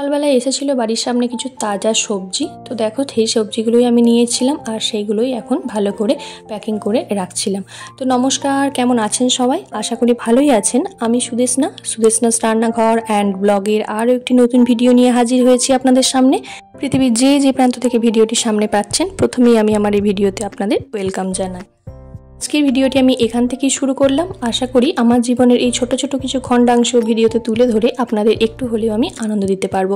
সকালবেলায় এসেছিল বাড়ির সামনে কিছু তাজা সবজি। তো দেখো সেই সবজিগুলোই আমি নিয়েছিলাম আর সেইগুলোই এখন ভালো করে প্যাকিং করে রাখছিলাম। তো নমস্কার, কেমন আছেন সবাই? আশা করি ভালোই আছেন। আমি সুদেশনাস রান্নাঘর অ্যান্ড ব্লগের আরও একটি নতুন ভিডিও নিয়ে হাজির হয়েছি আপনাদের সামনে। পৃথিবীর যে প্রান্ত থেকে ভিডিওটি সামনে পাচ্ছেন, প্রথমেই আমি আমার এই ভিডিওতে আপনাদের ওয়েলকাম জানাই। আজকের ভিডিওটি আমি এখান থেকেই শুরু করলাম। আশা করি আমার জীবনের এই ছোট ছোট কিছু খণ্ডাংশ ভিডিওতে তুলে ধরে আপনাদের একটু হলেও আমি আনন্দ দিতে পারবো।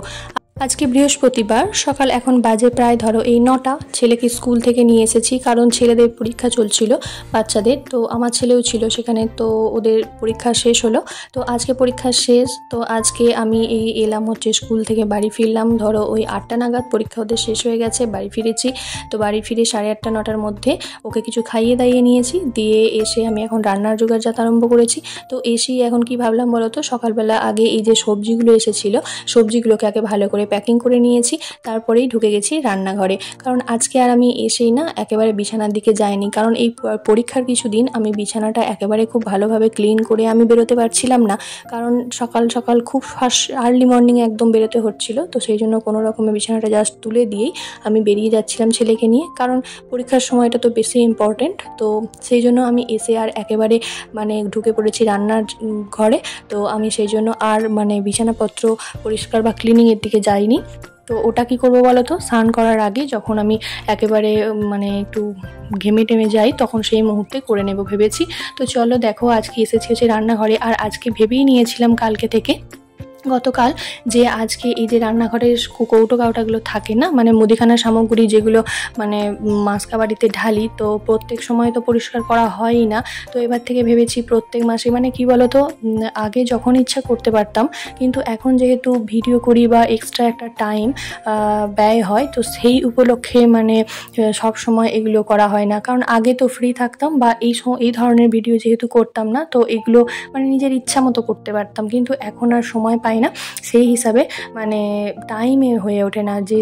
আজকে বৃহস্পতিবার, সকাল এখন বাজে প্রায় ধরো এই 9টা। ছেলেকে স্কুল থেকে নিয়ে এসেছি কারণ ছেলেদের পরীক্ষা চলছিল বাচ্চাদের। তো আমার ছেলেও ছিল সেখানে, তো ওদের পরীক্ষা শেষ হলো। তো আজকে পরীক্ষা শেষ, তো আজকে আমি এলাম হচ্ছে স্কুল থেকে বাড়ি ফিরলাম ধরো ওই 8টা নাগাদ। পরীক্ষা ওদের শেষ হয়ে গেছে, বাড়ি ফিরেছি। তো বাড়ি ফিরে 8:30 9টার মধ্যে ওকে কিছু খাইয়ে দাইয়ে নিয়েছি, দিয়ে এসে আমি এখন রান্নার জোগাড়জাত আরম্ভ করেছি। তো এসেই এখন কি ভাবলাম বলো তো, সকালবেলা আগে এই যে সবজিগুলো এসেছিল সবজিগুলোকে আগে ভালো করে প্যাকিং করে নিয়েছি, তারপরেই ঢুকে গেছি রান্নাঘরে। কারণ আজকে আর আমি এসেই না একেবারে বিছানার দিকে যাইনি, কারণ এই পরীক্ষার কিছুদিন আমি বিছানাটা একেবারে খুব ভালোভাবে ক্লিন করে আমি বেরোতে পারছিলাম না, কারণ সকাল সকাল খুব আর্লি মর্নিং একদম বেরোতে হচ্ছিল। তো সেই জন্য কোনো রকমের বিছানাটা জাস্ট তুলে দিয়েই আমি বেরিয়ে যাচ্ছিলাম ছেলেকে নিয়ে, কারণ পরীক্ষার সময়টা তো বেশি ইম্পর্টেন্ট। তো সেই জন্য আমি এসে আর একেবারে ঢুকে পড়েছি রান্নার ঘরে। তো আমি সেই জন্য আর বিছানাপত্র পরিষ্কার বা ক্লিনিংয়ের দিকে যাইনি। তো ওটা কি করবো বলো তো, স্নান করার আগে যখন আমি একেবারে একটু ঘেমে টেমে যাই তখন সেই মুহূর্তে করে নেব ভেবেছি। তো চলো দেখো, আজকে এসেছি হচ্ছে রান্নাঘরে। আর আজকে ভেবেই নিয়েছিলাম গতকাল যে আজকে এই যে রান্নাঘরের কৌটো কাউটাগুলো থাকে না, মুদিখানা সামগ্রী যেগুলো মাসকা বাড়িতে ঢালি, তো প্রত্যেক সময় তো পরিষ্কার করা হয়ই না। তো এবার থেকে ভেবেছি প্রত্যেক মাসে কি বলো তো, আগে যখন ইচ্ছা করতে পারতাম, কিন্তু এখন যেহেতু ভিডিও করি বা এক্সট্রা একটা টাইম ব্যয় হয়, তো সেই উপলক্ষে সব সময় এগুলো করা হয় না। কারণ আগে তো ফ্রি থাকতাম বা এই ধরনের ভিডিও যেহেতু করতাম না, তো এগুলো নিজের ইচ্ছা মতো করতে পারতাম, কিন্তু এখন আর সময় পাই না। সেই হিসাবে টাইমে হয়ে ওঠে না যে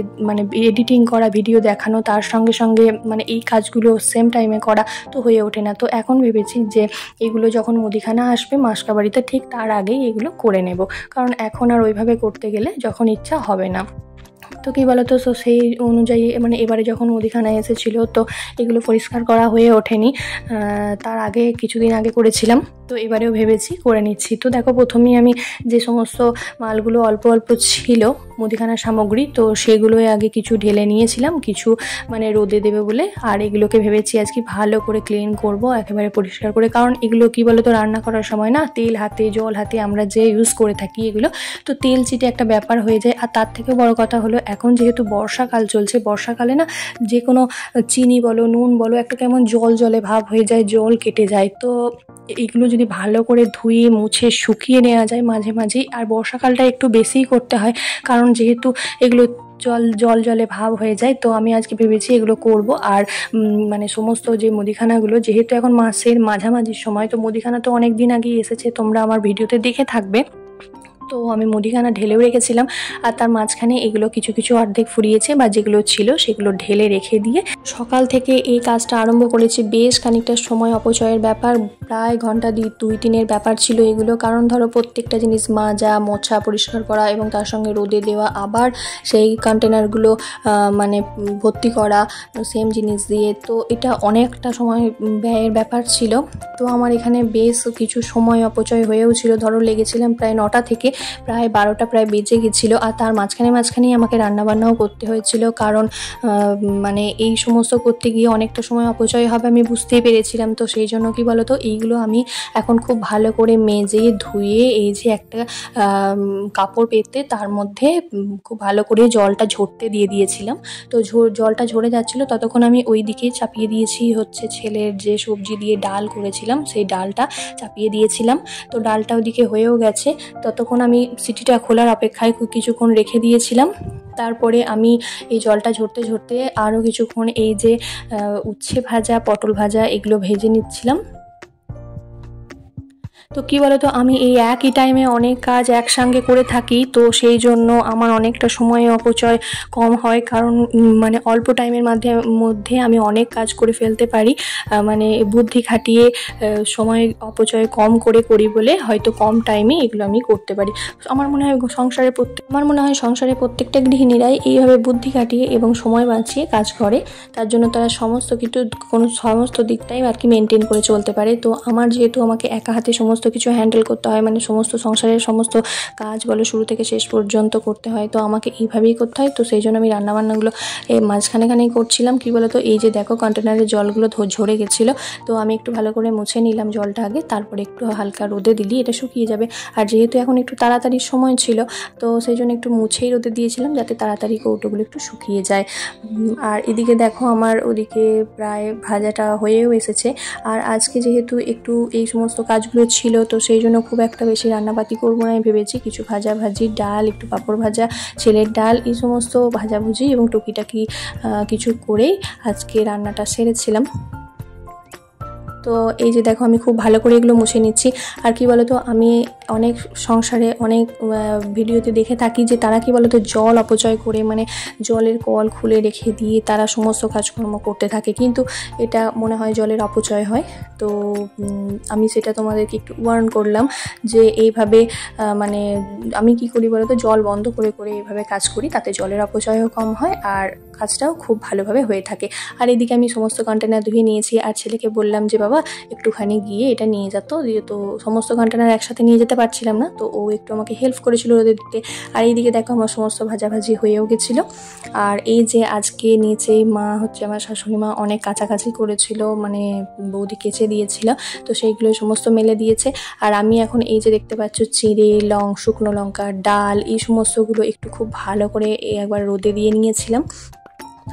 এডিটিং করা, ভিডিও দেখানো, তার সঙ্গে সঙ্গে এই কাজগুলো সেম টাইমে করা তো হয়ে ওঠে না। তো এখন ভেবেছি যে এগুলো যখন মুদিখানা আসবে মাসকা বাড়িতে, ঠিক তার আগেই এগুলো করে নেব, কারণ এখন আর ওইভাবে করতে গেলে যখন ইচ্ছা হবে না। তো কী বলো তো, সেই অনুযায়ী এবারে যখন মুদিখানা এসেছিলো তো এগুলো পরিষ্কার করা হয়ে ওঠেনি, তার আগে কিছুদিন আগে করেছিলাম। তো এবারেও ভেবেছি করে নিচ্ছি। তো দেখো, প্রথমেই আমি যে সমস্ত মালগুলো অল্প অল্প ছিল মুদিখানার সামগ্রী, তো সেগুলোই আগে কিছু ঢেলে নিয়েছিলাম, কিছু রোদে দেবে বলে। আর এগুলোকে ভেবেছি আজকে ভালো করে ক্লিন করব, একেবারে পরিষ্কার করে। কারণ এগুলো কি বলো তো, রান্না করার সময় না তেল হাতে জল হাতে আমরা যে ইউজ করে থাকি এগুলো, তো তেল চিটে একটা ব্যাপার হয়ে যায়। আর তার থেকে বড় কথা হলো, এখন যেহেতু বর্ষাকাল চলছে, বর্ষাকালে না যে কোনো চিনি বলো নুন বলো একটা কেমন জল জলে ভাব হয়ে যায়, জল কেটে যায়। তো এগুলো যদি ভালো করে ধুয়ে মুছে শুকিয়ে নেওয়া যায় মাঝে মাঝেই, আর বর্ষাকালটা একটু বেশিই করতে হয়, কারণ যেহেতু এগুলো জল জলে ভাব হয়ে যায়। তো আমি আজকে ভেবেছি এগুলো করব। আর সমস্ত যে মুদিখানাগুলো, যেহেতু এখন মাসের মাঝামাঝির সময়, তো মুদিখানা তো অনেক দিন আগেই এসেছে, তোমরা আমার ভিডিওতে দেখে থাকবে। তো আমি মুদিখানা ঢেলেও রেখেছিলাম, আর তার মাঝখানে এগুলো কিছু কিছু অর্ধেক ফুরিয়েছে বা যেগুলো ছিল সেগুলো ঢেলে রেখে দিয়ে সকাল থেকে এই কাজটা আরম্ভ করেছি। বেশ খানিকটা সময় অপচয়ের ব্যাপার, প্রায় ঘন্টা 2-3-এর ব্যাপার ছিল এগুলো। কারণ ধরো প্রত্যেকটা জিনিস মাজা মোছা পরিষ্কার করা এবং তার সঙ্গে রোদে দেওয়া, আবার সেই কন্টেনারগুলো ভর্তি করা সেম জিনিস দিয়ে, তো এটা অনেকটা সময় ব্যয়ের ব্যাপার ছিল। তো আমার এখানে বেশ কিছু সময় অপচয় হয়েও ছিল। ধরো লেগেছিলাম প্রায় 9টা থেকে প্রায় 12টা প্রায় বেজে গেছিলো। আর তার মাঝখানেই আমাকে রান্নাবান্নাও করতে হয়েছিল, কারণ এই সমস্ত করতে গিয়ে অনেকটা সময় অপচয় হবে আমি বুঝতেই পেরেছিলাম। তো সেই জন্য কি বলতো, এইগুলো আমি এখন খুব ভালো করে মেজে ধুয়ে এই যে একটা কাপড় পেতে তার মধ্যে খুব ভালো করে জলটা ঝরতে দিয়ে দিয়েছিলাম। তো জলটা ঝরে যাচ্ছিলো, ততক্ষণ আমি ওই দিকেই চাপিয়ে দিয়েছি হচ্ছে ছেলের যে সবজি দিয়ে ডাল করেছিলাম সেই ডালটা চাপিয়ে দিয়েছিলাম। তো ডালটা ওদিকে হয়েও গেছে, ততক্ষণ আমি সিটিটা খোলার অপেক্ষায় কিছুক্ষণ রেখে দিয়েছিলাম। তারপরে আমি এই জলটা ঝরতে ঝরতে আরও কিছুক্ষণ এই যে উচ্ছে ভাজা পটল ভাজা এগুলো ভেজে নিচ্ছিলাম। তো কী বলো তো, আমি এই একই টাইমে অনেক কাজ একসঙ্গে করে থাকি, তো সেই জন্য আমার অনেকটা সময় অপচয় কম হয়, কারণ মানে অল্প টাইমের মধ্যে আমি অনেক কাজ করে ফেলতে পারি। মানে বুদ্ধি খাটিয়ে সময় অপচয় কম করে করি বলে হয়তো কম টাইমে এগুলো আমি করতে পারি। আমার মনে হয় সংসারে প্রত্যেকটা গৃহিণীরাই এইভাবে বুদ্ধি খাটিয়ে এবং সময় বাঁচিয়ে কাজ করে, তার জন্য তারা সমস্ত দিকটাই আর কি মেনটেন করে চলতে পারে। তো আমার যেহেতু আমাকে একা হাতে সমস্ত কিছু হ্যান্ডেল করতে হয়, মানে সমস্ত সংসারের সমস্ত কাজ বলো শুরু থেকে শেষ পর্যন্ত করতে হয়, তো আমাকে এইভাবেই করতে হয়। তো সেই জন্য আমি রান্নাবান্নাগুলো মাঝখানেখানেই করছিলাম। কী বলো তো, এই যে দেখো কন্টেনারের জলগুলো ঝরে গেছিলো, তো আমি একটু ভালো করে মুছে নিলাম জলটা আগে, তারপরে একটু হালকা রোদে দিলি এটা শুকিয়ে যাবে। আর যেহেতু এখন একটু তাড়াতাড়ি সময় ছিল, তো সেই জন্য একটু মুছেই রোদে দিয়েছিলাম যাতে তাড়াতাড়ি কৌটোগুলো একটু শুকিয়ে যায়। আর এদিকে দেখো আমার ওদিকে প্রায় ভাজাটা হয়েও এসেছে। আর আজকে যেহেতু একটু এই সমস্ত কাজগুলো ছিল, তো সেই জন্য খুব একটা বেশি রান্নাবাতি করবো না, আমি ভেবেছি কিছু ভাজাভাজি, ডাল, একটু পাঁপড় ভাজা, ছেলের ডাল, এই সমস্ত ভাজাভুজি এবং টুকিটাকি কিছু করেই আজকে রান্নাটা সেরেছিলাম। তো এই যে দেখো আমি খুব ভালো করে এগুলো মুছে নিচ্ছি। আর কি বলতো, আমি অনেক সংসারে অনেক ভিডিওতে দেখে থাকি যে তারা কি বলতো জল অপচয় করে, মানে জলের কল খুলে রেখে দিয়ে তারা সমস্ত কাজকর্ম করতে থাকে, কিন্তু এটা মনে হয় জলের অপচয় হয়। তো আমি সেটা তোমাদেরকে একটু ওয়ার্ন করলাম যে এইভাবে মানে আমি কি করি বলতো, জল বন্ধ করে করে এইভাবে কাজ করি, তাতে জলের অপচয়ও কম হয় আর কাজটাও খুব ভালোভাবে হয়ে থাকে। আর এদিকে আমি সমস্ত কন্টেনার ধুয়ে নিয়েছি, আর ছেলেকে বললাম যে বাবা একটুখানি গিয়ে এটা নিয়ে যেত, তো সমস্ত কন্টেনার একসাথে নিয়ে যেতে পারছিলাম না, তো ও একটু আমাকে হেল্প করেছিল রোদে দিতে। আর এইদিকে দেখো আমার সমস্ত ভাজাভাজি হয়েও গেছিলো। আর এই যে আজকে নিচে আমার শাশুড়ি মা অনেক কাচাকাচি করেছিল, মানে বৌদি কেচে দিয়েছিল, তো সেইগুলো সমস্ত মেলে দিয়েছে। আর আমি এখন এই যে দেখতে পাচ্ছ চিড়ে, শুকনো লঙ্কা, ডাল, এই সমস্তগুলো একটু খুব ভালো করে একবার রোদে দিয়ে নিয়েছিলাম।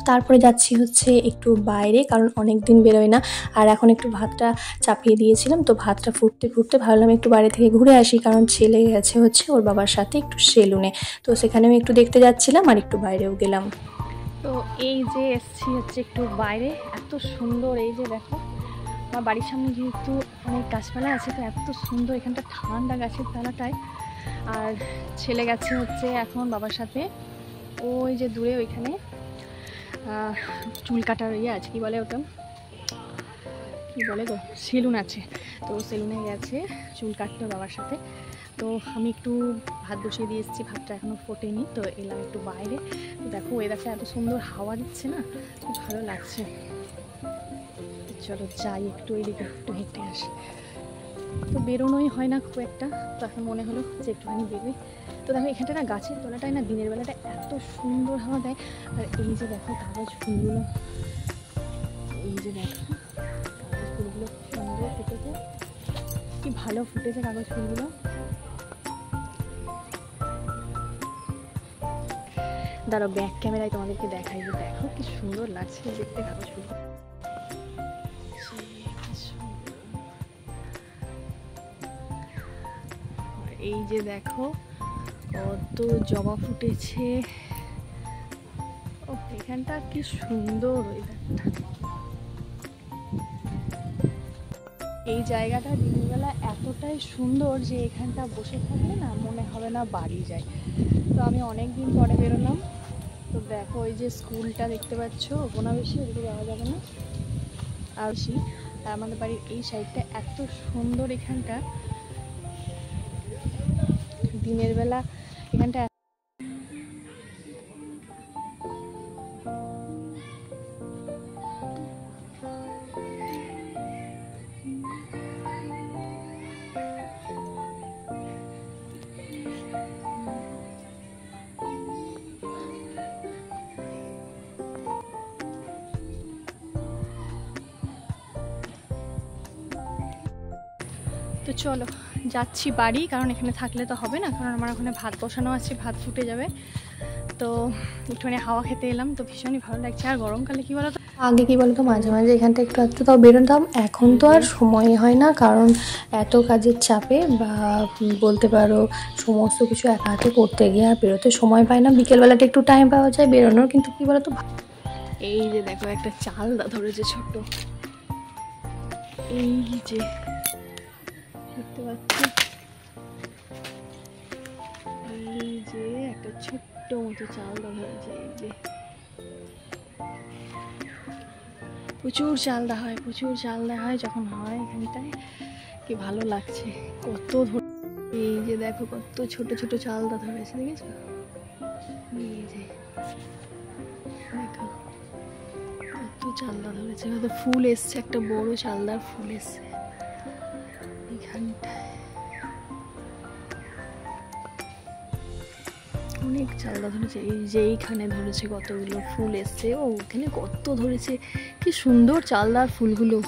তারপরে যাচ্ছি হচ্ছে একটু বাইরে, কারণ অনেক দিন বেরোয় না। আর এখন একটু ভাতটা চাপিয়ে দিয়েছিলাম, তো ভাতটা ফুটতে ফুটতে ভাবলাম একটু বাইরে থেকে ঘুরে আসি, কারণ ছেলে গেছে হচ্ছে ওর বাবার সাথে একটু সেলুনে, তো সেখানেও একটু দেখতে যাচ্ছিলাম আর একটু বাইরেও গেলাম। তো এই যে এসছি হচ্ছে একটু বাইরে, এত সুন্দর, এই যে দেখো আমার বাড়ির সামনে যেহেতু অনেক গাছপালা আছে, তো এত সুন্দর এখানটা ঠান্ডা গাছের তলাটায়। আর ছেলে গেছে হচ্ছে এখন বাবার সাথে ওই যে দূরে ওইখানে চুল কাটার আছে, কী বলে ওটা, কী বলে গো, সেলুন আছে, তো সেলুনে গেছে চুল কাটতে বাবার সাথে। তো আমি একটু ভাত বসিয়ে দিয়ে এসেছি, ভাতটা এখনও ফোটেনি, তো এলাম একটু বাইরে। তো দেখো ওয়েদারটা এত সুন্দর হাওয়া দিচ্ছে না, খুব ভালো লাগছে। চলো যাই একটু এদিকে একটু হেঁটে আসি। তো বেরোনোই হয় না খুব একটা, তো এখন মনে হলো যে একটুখানি বেরোই। তো দেখো এখানটা না গাছের তলাটায় না দিনের বেলাটা এত সুন্দর হাওয়া দেয়। আর এই যে দেখো কাগজ ফুলগুলো, এই যে দেখো কাগজ ফুলগুলো সুন্দর ফুটেছে, কি ভালো ফুটেছে কাগজ ফুলগুলো। দাঁড়াও ব্যাক ক্যামেরায় তোমাদেরকে দেখাই, যে দেখো কি সুন্দর লাগছে দেখতে কাগজ ফুল। এই যে দেখো কত জবা ফুটেছে, ও এখানটা কি সুন্দর ওয়েদারটা। এই জায়গাটা দিনের বেলা এতটাই সুন্দর যে এখানটা বসে থাকলে না মনে হবে না বাড়ি যায়। তো আমি অনেক দিন পরে বেরোলাম। তো দেখো ওই যে স্কুলটা দেখতে পাচ্ছ, ওনা বেশি ওদিকে যাওয়া যাবে না আর বেশি। আর আমাদের বাড়ির এই সাইডটা এত সুন্দর, এখানটা দিনের বেলা এখানটা। তো চলো যাচ্ছি বাড়ি, কারণ এখানে থাকলে তো হবে না, কারণ আমার ওখানে ভাত বসানো আছে, ভাত ফুটে যাবে। তো একটুখানি হাওয়া খেতে এলাম, তো ভীষণই ভালো লাগছে। আর গরমকালে কী বলো তো, আগে কী বলো তো মাঝে মাঝে এখানটা একটু একটু তাও বেরোতাম, এখন তো আর সময় হয় না, কারণ এত কাজের চাপে বা বলতে পারো সমস্ত কিছু একা হাতে করতে গিয়ে আর বেরোতে সময় পায় না। বিকেলবেলাটা একটু টাইম পাওয়া যায় বেরোনোর, কিন্তু কী বলো তো, এই যে দেখো একটা চালদা ধরেছে ছোট, এই যে দেখতে পাচ্ছি এই যে একটা ছোট্ট মতো চালদা ধরেছে। এই যে প্রচুর চালদা হয়, প্রচুর চালদা হয় যখন হয় এখানটায়, কি ভালো লাগছে। কত এই যে দেখো কত ছোট ছোট চালদা ধরেছে, দেখেছো? এই যে দেখো কত চালদা ধরেছে, কত ফুল এসছে, একটা বড় চালদার ফুল এসছে এখানটায়। অনেক চালদা ধরেছে, এই যে এইখানে ধরেছে কতগুলো ফুল এসছে। ও ওখানে কত ধরেছে, কি সুন্দর চালদার ফুলগুলো।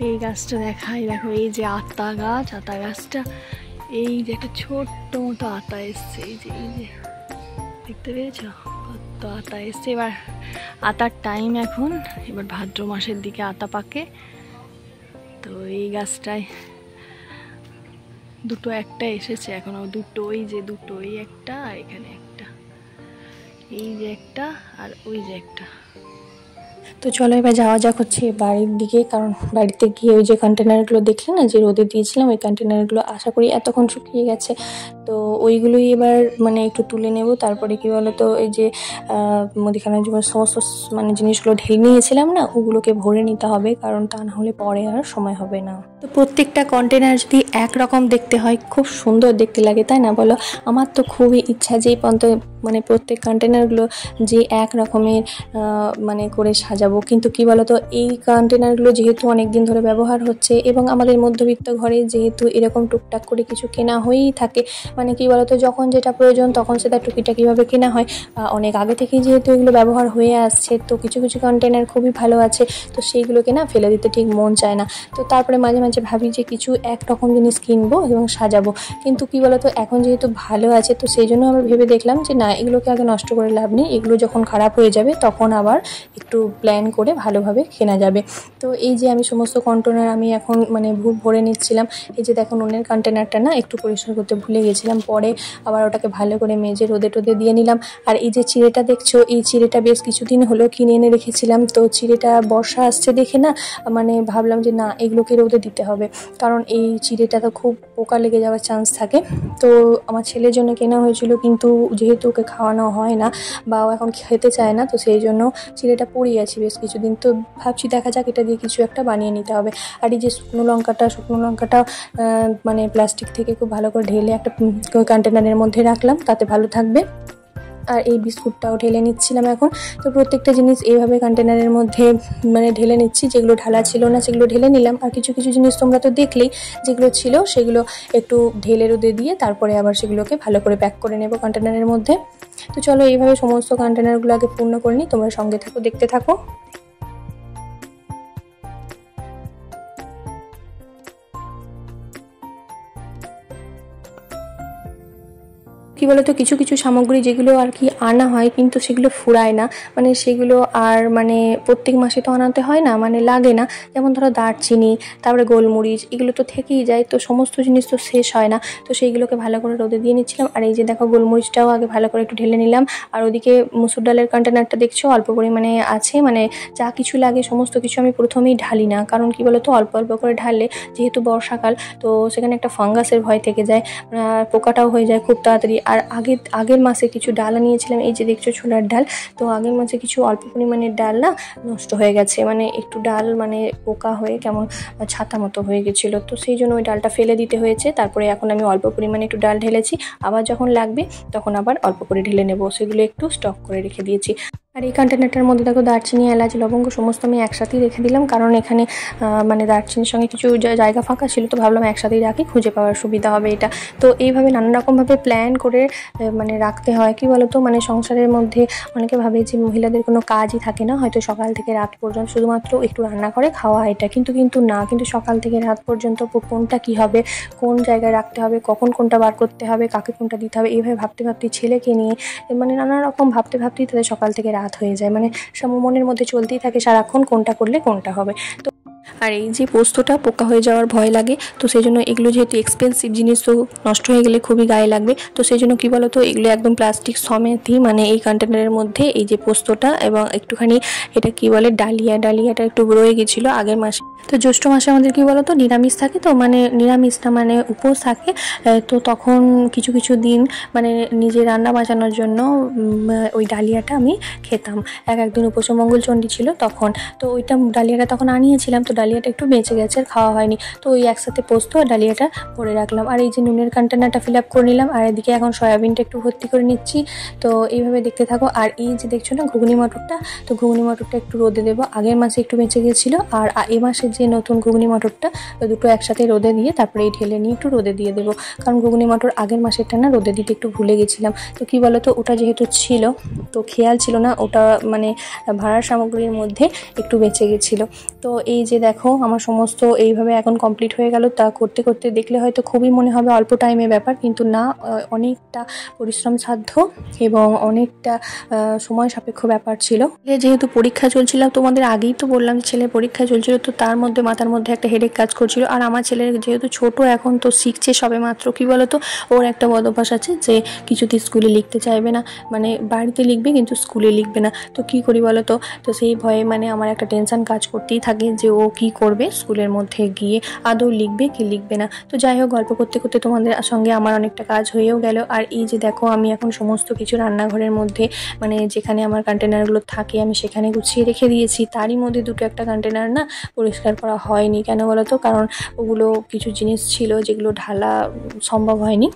এই গাছটা দেখাই, দেখো এই যে আতা গাছ, আতা গাছটা এই যে একটা ছোট্ট মতো আতা এসছে। এই যে দেখতে পেয়েছ কত আতা এসছে। এবার আতার টাইম এখন, এবার ভাদ্র মাসের দিকে আতা পাকে। তো এই গাছটায় দুটো একটা এসেছে এখনো, দুটো, ওই যে দুটো, এই একটা আর এখানে একটা, এই যে একটা আর ওই যে একটা। তো চলো এবার যাওয়া যাক হচ্ছে বাড়ির দিকে, কারণ বাড়িতে গিয়ে ওই যে কন্টেনারগুলো দেখলে না যে রোদে দিয়েছিলাম, ওই কন্টেনারগুলো আশা করি এতক্ষণ শুকিয়ে গেছে। তো ওইগুলোই এবার মানে একটু তুলে নেব। তারপরে কি বলতো, এই যে মুদিখানার জন্য সমস্ত মানে জিনিসগুলো ঢেলে নিয়েছিলাম না, ওগুলোকে ভরে নিতে হবে, কারণ তা না হলে পরে আর সময় হবে না। তো প্রত্যেকটা কন্টেনার যদি একরকম দেখতে হয়, খুব সুন্দর দেখতে লাগে, তাই না বলো? আমার তো খুবই ইচ্ছা যে মানে প্রত্যেক কন্টেনারগুলো যে এক রকমের মানে করে সাজাবো। কিন্তু কি বলতো, এই কন্টেনারগুলো যেহেতু অনেক দিন ধরে ব্যবহার হচ্ছে এবং আমাদের মধ্যবিত্ত ঘরে যেহেতু এরকম টুকটাক করে কিছু কেনা হয়েই থাকে, মানে কি বলতো, যখন যেটা প্রয়োজন তখন সেটা টুকিটাকিভাবে কেনা হয়। অনেক আগে থেকেই যেহেতু এগুলো ব্যবহার হয়ে আসছে, তো কিছু কিছু কন্টেনার খুবই ভালো আছে, তো সেইগুলোকে না ফেলে দিতে ঠিক মন চায় না। তো তারপরে মাঝে মাঝে ভাবি যে কিছু একরকম জিনিস কিনবো এবং সাজাবো। কিন্তু কি বলতো, এখন যেহেতু ভালো আছে, তো সেই জন্য আমরা ভেবে দেখলাম যে না, এগুলোকে আগে নষ্ট করে লাভ নেই, এগুলো যখন খারাপ হয়ে যাবে তখন আবার একটু প্ল্যান করে ভালোভাবে কেনা যাবে। তো এই যে আমি সমস্ত কন্টেনার আমি এখন মানে ভরে নিচ্ছিলাম। এই যে দেখো নুনের কন্টেনারটা না একটু পরিষ্কার করতে ভুলে গেছিলাম, পরে আবার ওটাকে ভালো করে মেজে রোদে টোদে দিয়ে নিলাম। আর এই যে চিড়েটা দেখছো, এই চিড়েটা বেশ কিছুদিন হলো কিনে এনে রেখেছিলাম। তো চিড়েটা বর্ষা আসছে দেখে না, মানে ভাবলাম যে না, এগুলোকে রোদে দিতে হবে, কারণ এই চিড়েটা তো খুব পোকা লেগে যাওয়ার চান্স থাকে। তো আমার ছেলের জন্য কেনা হয়েছিল, কিন্তু যেহেতু ওকে খাওয়ানো হয় না বা ও এখন খেতে চায় না, তো সেই জন্য চিড়েটা পড়ে আছে বেশ কিছুদিন। তো ভাবছি দেখা যাক, এটা দিয়ে কিছু একটা বানিয়ে নিতে হবে। আর এই যে শুকনো লঙ্কাটা মানে প্লাস্টিক থেকে খুব ভালো করে ঢেলে একটা কন্টেনারের মধ্যে রাখলাম, তাতে ভালো থাকবে। আর এই বিস্কুটটাও ঢেলে নিচ্ছিলাম এখন। তো প্রত্যেকটা জিনিস এইভাবে কন্টেনারের মধ্যে মানে ঢেলে নিচ্ছি, যেগুলো ঢালা ছিল না সেগুলো ঢেলে নিলাম। আর কিছু কিছু জিনিস তোমরা তো দেখলেই, যেগুলো ছিল সেগুলো একটু ঢেলে রোদে দিয়ে তারপরে আবার সেগুলোকে ভালো করে প্যাক করে নেব কন্টেনারের মধ্যে। তো চলো এইভাবে সমস্ত কন্টেনারগুলো আগে পূর্ণ করে নিই, তোমরা সঙ্গে থাকো, দেখতে থাকো। কি বলতো, কিছু কিছু সামগ্রী যেগুলো আর কি আনা হয় কিন্তু সেগুলো ফুরায় না, মানে সেগুলো আর মানে প্রত্যেক মাসে তো আনাতে হয় না, মানে লাগে না। যেমন ধরো দারচিনি, তারপরে গোলমরিচ, এগুলো তো থেকেই যায়, তো সমস্ত জিনিস তো শেষ হয় না। তো সেইগুলোকে ভালো করে রোদে দিয়ে নিচ্ছিলাম। আর এই যে দেখো গোলমরিচটাও আগে ভালো করে একটু ঢেলে নিলাম। আর ওদিকে মুসুর ডালের কন্টেনারটা দেখছো অল্প পরিমাণে আছে, মানে যা কিছু লাগে সমস্ত কিছু আমি প্রথমেই ঢালি না, কারণ কি বলতো, অল্প অল্প করে ঢাললে যেহেতু বর্ষাকাল, তো সেখানে একটা ফাঙ্গাসের ভয় থেকে যায়, পোকাটাও হয়ে যায় খুব তাড়াতাড়ি। আর আগের মাসে কিছু ডাল নিয়েছিলাম, এই যে দেখছো ছোলার ডাল, তো আগের মাসে কিছু অল্প পরিমাণের ডাল না নষ্ট হয়ে গেছে, মানে একটু ডাল মানে পোকা হয়ে কেমন ছাতা মতো হয়ে গেছিলো, তো সেই জন্য ওই ডালটা ফেলে দিতে হয়েছে। তারপরে এখন আমি অল্প পরিমাণে একটু ডাল ঢেলেছি, আবার যখন লাগবে তখন আবার অল্প করে ঢেলে নেবো, সেগুলো একটু স্টক করে রেখে দিয়েছি। আর এই কন্টেনারটার মধ্যে দেখো দারচিনি, এলাচ, লবঙ্গ সমস্ত আমি একসাথেই রেখে দিলাম, কারণ এখানে মানে দারচিনির সঙ্গে কিছু জায়গা ফাঁকা ছিল, তো ভাবলাম একসাথেই রাখি, খুঁজে পাওয়ার সুবিধা হবে এটা। তো এইভাবে নানা রকমভাবে প্ল্যান করে মানে রাখতে হয়। কি বলতো, মানে সংসারের মধ্যে অনেকে ভাবে যে মহিলাদের কোনো কাজই থাকে না, হয়তো সকাল থেকে রাত পর্যন্ত শুধুমাত্র একটু রান্না করে খাওয়া, এটা কিন্তু না, কিন্তু সকাল থেকে রাত পর্যন্ত কোনটা কি হবে, কোন জায়গায় রাখতে হবে, কখন কোনটা বার করতে হবে, কাকে কোনটা দিতে হবে, এইভাবে ভাবতে ছেলেকে নিয়ে মানে নানা রকম ভাবতেই তাদের সকাল থেকে রাত হয়ে যায়, মানে মনের মধ্যে চলতেই থাকে সারাক্ষণ কোনটা করলে কোনটা হবে। তো আর এই যে পোস্তটা পোকা হয়ে যাওয়ার ভয় লাগে, তো সেই জন্য এগুলো যেহেতু এক্সপেন্সিভ জিনিস, তো নষ্ট হয়ে গেলে খুবই গায়ে লাগবে, তো সেই জন্য কী বলো তো এগুলো একদম প্লাস্টিক সমেতই মানে এই কন্টেনারের মধ্যে এই যে পোস্তটা এবং একটুখানি এটা কি বলে ডালিয়াটা একটু রয়ে গেছিলো আগের মাসে। তো জ্যৈষ্ঠ মাসে আমাদের কি বলো তো নিরামিষ থাকে, তো মানে নিরামিষটা মানে উপোস থাকে, তো তখন কিছু কিছু দিন মানে নিজে রান্না বাঁচানোর জন্য ওই ডালিয়াটা আমি খেতাম। একদিন উপোসে মঙ্গলচণ্ডী ছিল তখন, তো ওইটা ডালিয়াটা তখন আনিয়েছিলাম, তো ডালিয়াটা একটু বেঁচে গেছে আর খাওয়া হয়নি, তো ওই একসাথে পোস্ত আর ডালিয়াটা ভরে রাখলাম। আর এই যে নুনের কন্টেনারটা ফিল আপ করে নিলাম, আর এদিকে এখন সয়াবিনটা একটু ভর্তি করে নিচ্ছি। তো এইভাবে দেখতে থাকো। আর এই যে দেখছো না ঘুগনি মটরটা, তো ঘুগনি মটরটা একটু রোদে দেবো, আগের মাসে একটু বেঁচে গেছিলো, আর এই মাসে যে নতুন ঘুগনি মটরটা দুটো একসাথে রোদে দিয়ে তারপরে এই ঢেলে নিয়ে একটু রোদে দিয়ে দেবো, কারণ ঘুগনি মটর আগের মাসেরটা না রোদে দিতে একটু ভুলে গেছিলাম। তো কী বলো তো ওটা যেহেতু ছিল তো খেয়াল ছিল না, ওটা মানে ভাড়ার সামগ্রীর মধ্যে একটু বেঁচে গেছিলো। তো এই যে দেখো আমার সমস্ত এইভাবে এখন কমপ্লিট হয়ে গেল। তা করতে করতে দেখলে হয়তো খুবই মনে হবে অল্প টাইমের ব্যাপার, কিন্তু না, অনেকটা পরিশ্রম সাধ্য এবং অনেকটা সময় সাপেক্ষ ব্যাপার ছিল। যেহেতু পরীক্ষা চলছিল, তোমাদের আগেই তো বললাম ছেলের পরীক্ষা চলছিল, তো তার মধ্যে মাথার মধ্যে একটা হেডেক কাজ করছিল। আর আমার ছেলের যেহেতু ছোট এখন, তো শিখছে সবে মাত্র, কী বলো তো ওর একটা বদ অভ্যাস আছে যে কিছুতে স্কুলে লিখতে চাইবে না, মানে বাড়িতে লিখবে কিন্তু স্কুলে লিখবে না। তো কী করি বলো তো, তো সেই ভয়ে মানে আমার একটা টেনশন কাজ করতেই থাকে যে ও কি করবে স্কুলের মধ্যে গিয়ে, আদৌ লিখবে কি লিখবে না। তো যাই হোক, গল্প করতে করতে তোমাদের সঙ্গে আমার অনেকটা কাজ হয়েও গেল। আর এই যে দেখো আমি এখন সমস্ত কিছু রান্নাঘরের মধ্যে মানে যেখানে আমার কন্টেনারগুলো থাকে আমি সেখানে গুছিয়ে রেখে দিয়েছি। তারই মধ্যে দুটো একটা কন্টেনার না পরিষ্কার করা হয়নি, কেন বলো তো, কারণ ওগুলো কিছু জিনিস ছিল যেগুলো ঢালা সম্ভব হয়নি,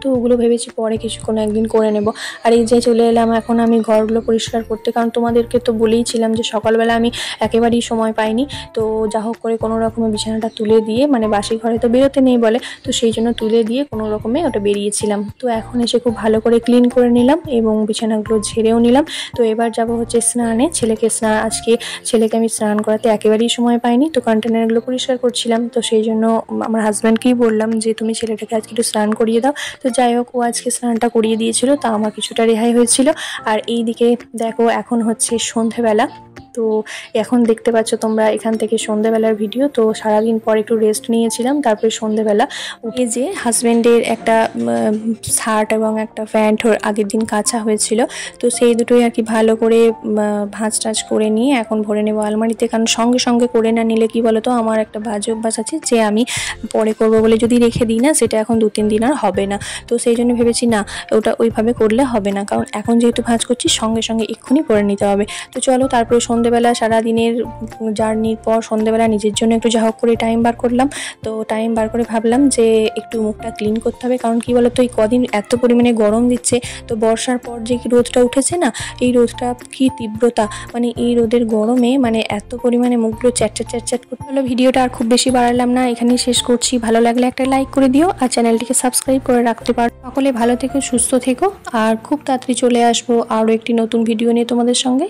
তো ওগুলো ভেবেছি পরে কিছুক্ষণ একদিন করে নেব। আর এই যে চলে এলাম এখন আমি ঘরগুলো পরিষ্কার করতে, কারণ তোমাদেরকে তো বলেইছিলাম যে সকালবেলা আমি একেবারেই সময় পাইনি। তো যা হোক করে কোনো রকমে বিছানাটা তুলে দিয়ে, মানে বাসি ঘরে তো বেরোতে নেই বলে, তো সেই জন্য তুলে দিয়ে কোনো রকমে ওটা বেরিয়েছিলাম। তো এখন এসে খুব ভালো করে ক্লিন করে নিলাম এবং বিছানাগুলো ঝেড়েও নিলাম। তো এবার যাব হচ্ছে স্নানে, আজকে ছেলেকে আমি স্নান করাতে একেবারেই সময় পাইনি, তো কন্টেনারগুলো পরিষ্কার করছিলাম। তো সেই জন্য আমার হাজব্যান্ডকেই বললাম যে তুমি ছেলেটাকে আজকে একটু স্নান করিয়ে দাও। তো যাই হোক, ও আজকে স্নানটা করিয়ে দিয়েছিল, তা আমার কিছুটা রেহাই হয়েছিল। আর এই দিকে দেখো এখন হচ্ছে সন্ধেবেলা, তো এখন দেখতে পাচ্ছ তোমরা এখান থেকে সন্ধেবেলার ভিডিও। তো সারাদিন পর একটু রেস্ট নিয়েছিলাম, তারপরে সন্ধেবেলা ওকে যে হাজব্যান্ডের একটা শার্ট এবং একটা প্যান্ট ওর আগের দিন কাচা হয়েছিল, তো সেই দুটোই আর কি ভালো করে ভাঁজ টাজ করে নিয়ে এখন ভরে নেবো আলমারিতে। কারণ সঙ্গে সঙ্গে করে না নিলে কি বলো তো, আমার একটা বাজে অভ্যাস আছে যে আমি পরে করবো বলে যদি রেখে দিই না, সেটা এখন 2-3 দিন আর হবে না। তো সেই জন্য ভেবেছি না, ওটা ওইভাবে করলে হবে না, কারণ এখন যেহেতু ভাঁজ করছি সঙ্গে সঙ্গে এক্ষুনি করে নিতে হবে। তো চলো, তারপরে সন্ধেবেলা সারাদিনের জার্নির পর সন্ধেবেলা নিজের জন্য একটু যা হোক করে টাইম বার করলাম। তো টাইম বার করে ভাবলাম যে একটু মুখটা ক্লিন করতে হবে, কারণ কি বলতো এই কদিন এত পরিমাণে গরম দিচ্ছে, তো বর্ষার পর যে রোদটা উঠেছে না, এই রোদটা কি তীব্রতা, মানে এই রোদের গরমে মানে এত পরিমাণে মুখগুলো চ্যাট করতে হলো। ভিডিওটা আর খুব বেশি বাড়ালাম না, এখানেই শেষ করছি। ভালো লাগলে একটা লাইক করে দিও আর চ্যানেলটিকে সাবস্ক্রাইব করে রাখতে পারো। সকলে ভালো থেকো, সুস্থ থেকো, আর খুব তাড়াতাড়ি চলে আসবো আরও একটি নতুন ভিডিও নিয়ে তোমাদের সঙ্গে।